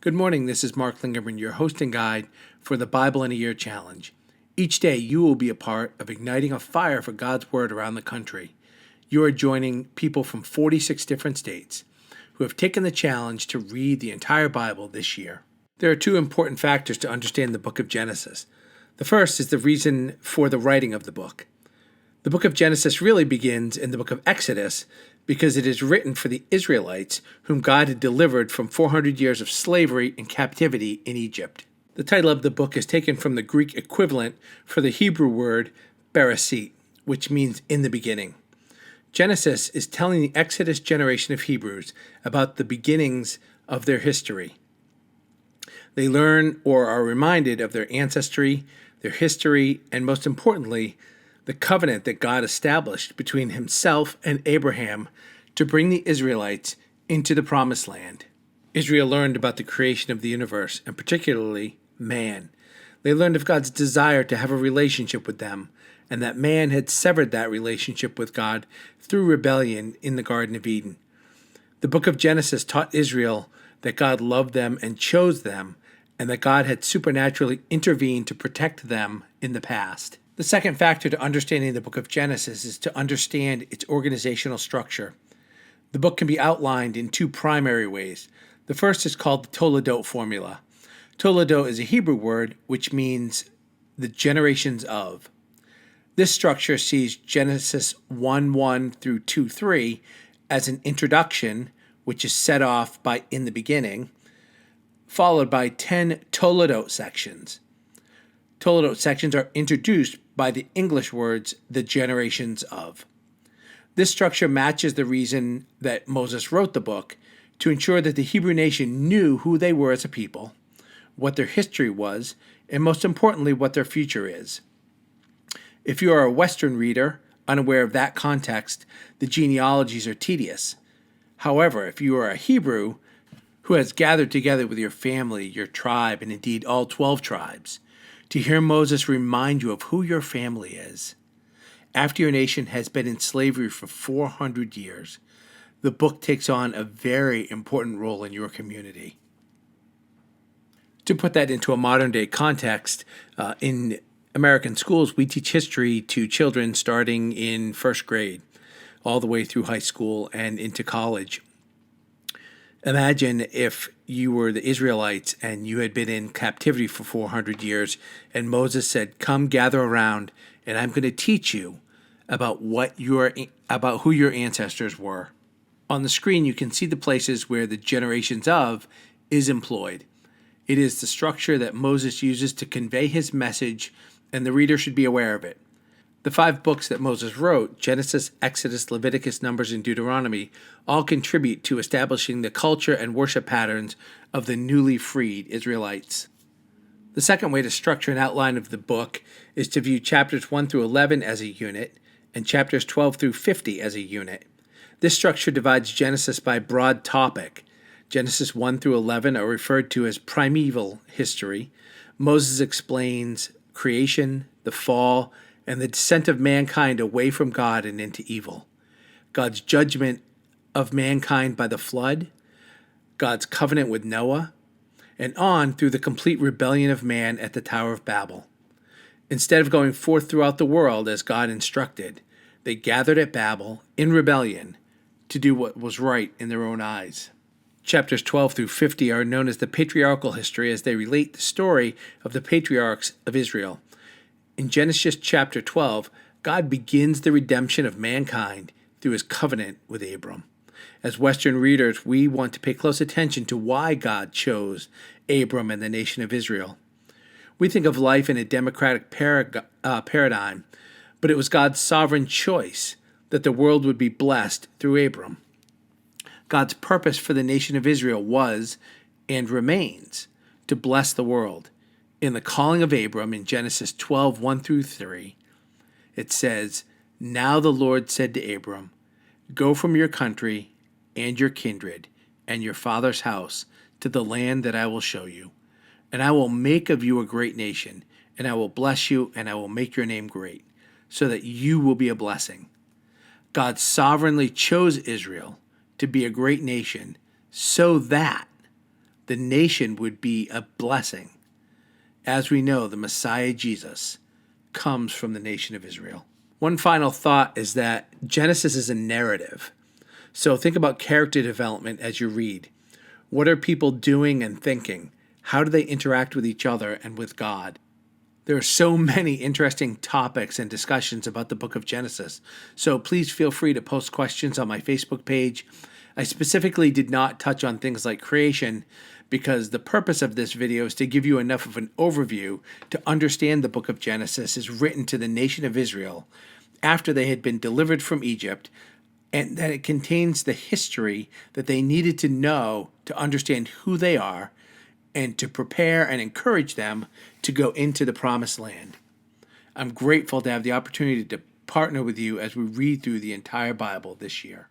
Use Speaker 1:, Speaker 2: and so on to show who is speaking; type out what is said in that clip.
Speaker 1: Good morning, this is Mark Lingerman, your host and guide for the Bible in a Year Challenge. Each day you will be a part of igniting a fire for God's Word around the country. You are joining people from 46 different states who have taken the challenge to read the entire Bible this year. There are two important factors to understand the book of Genesis. The first is the reason for the writing of the book. The book of Genesis really begins in the book of Exodus because it is written for the Israelites whom God had delivered from 400 years of slavery and captivity in Egypt. The title of the book is taken from the Greek equivalent for the Hebrew word Bereshit, which means in the beginning. Genesis is telling the Exodus generation of Hebrews about the beginnings of their history. They learn or are reminded of their ancestry, their history, and most importantly, the covenant that God established between himself and Abraham to bring the Israelites into the promised land. Israel learned about the creation of the universe, and particularly man. They learned of God's desire to have a relationship with them, and that man had severed that relationship with God through rebellion in the Garden of Eden. The book of Genesis taught Israel that God loved them and chose them, and that God had supernaturally intervened to protect them in the past. The second factor to understanding the book of Genesis is to understand its organizational structure. The book can be outlined in two primary ways. The first is called the Toledot formula. Toledot is a Hebrew word which means the generations of. This structure sees Genesis 1:1 through 2:3 as an introduction, which is set off by in the beginning, followed by 10 Toledot sections. Toledot sections are introduced by the English words, the generations of. This structure matches the reason that Moses wrote the book, to ensure that the Hebrew nation knew who they were as a people, what their history was, and most importantly, what their future is. If you are a Western reader, unaware of that context, the genealogies are tedious. However, if you are a Hebrew who has gathered together with your family, your tribe, and indeed all 12 tribes, to hear Moses remind you of who your family is. After your nation has been in slavery for 400 years, the book takes on a very important role in your community. To put that into a modern-day context, in American schools, we teach history to children starting in first grade, all the way through high school and into college. Imagine if you were the Israelites and you had been in captivity for 400 years and Moses said, "Come gather around and I'm going to teach you about who your ancestors were." On the screen you can see the places where the generations of is employed. It is the structure that Moses uses to convey his message, and the reader should be aware of it. The 5 books that Moses wrote, Genesis, Exodus, Leviticus, Numbers, and Deuteronomy, all contribute to establishing the culture and worship patterns of the newly freed Israelites. The second way to structure an outline of the book is to view chapters 1 through 11 as a unit and chapters 12 through 50 as a unit. This structure divides Genesis by broad topic. Genesis 1 through 11 are referred to as primeval history. Moses explains creation, the fall, and the descent of mankind away from God and into evil, God's judgment of mankind by the flood, God's covenant with Noah, and on through the complete rebellion of man at the Tower of Babel. Instead of going forth throughout the world as God instructed, they gathered at Babel in rebellion to do what was right in their own eyes. Chapters 12 through 50 are known as the patriarchal history as they relate the story of the patriarchs of Israel. In Genesis chapter 12, God begins the redemption of mankind through his covenant with Abram. As Western readers, we want to pay close attention to why God chose Abram and the nation of Israel. We think of life in a democratic paradigm, but it was God's sovereign choice that the world would be blessed through Abram. God's purpose for the nation of Israel was, and remains, to bless the world. In the calling of Abram in Genesis 12, 1 through 3, it says, "Now the Lord said to Abram, go from your country and your kindred and your father's house to the land that I will show you. And I will make of you a great nation, and I will bless you, and I will make your name great, so that you will be a blessing." God sovereignly chose Israel to be a great nation so that the nation would be a blessing. As we know, the Messiah Jesus comes from the nation of Israel. One final thought is that Genesis is a narrative. So think about character development as you read. What are people doing and thinking? How do they interact with each other and with God? There are so many interesting topics and discussions about the book of Genesis, so please feel free to post questions on my Facebook page. I specifically did not touch on things like creation because the purpose of this video is to give you enough of an overview to understand the book of Genesis is written to the nation of Israel after they had been delivered from Egypt, and that it contains the history that they needed to know to understand who they are and to prepare and encourage them to go into the promised land. I'm grateful to have the opportunity to partner with you as we read through the entire Bible this year.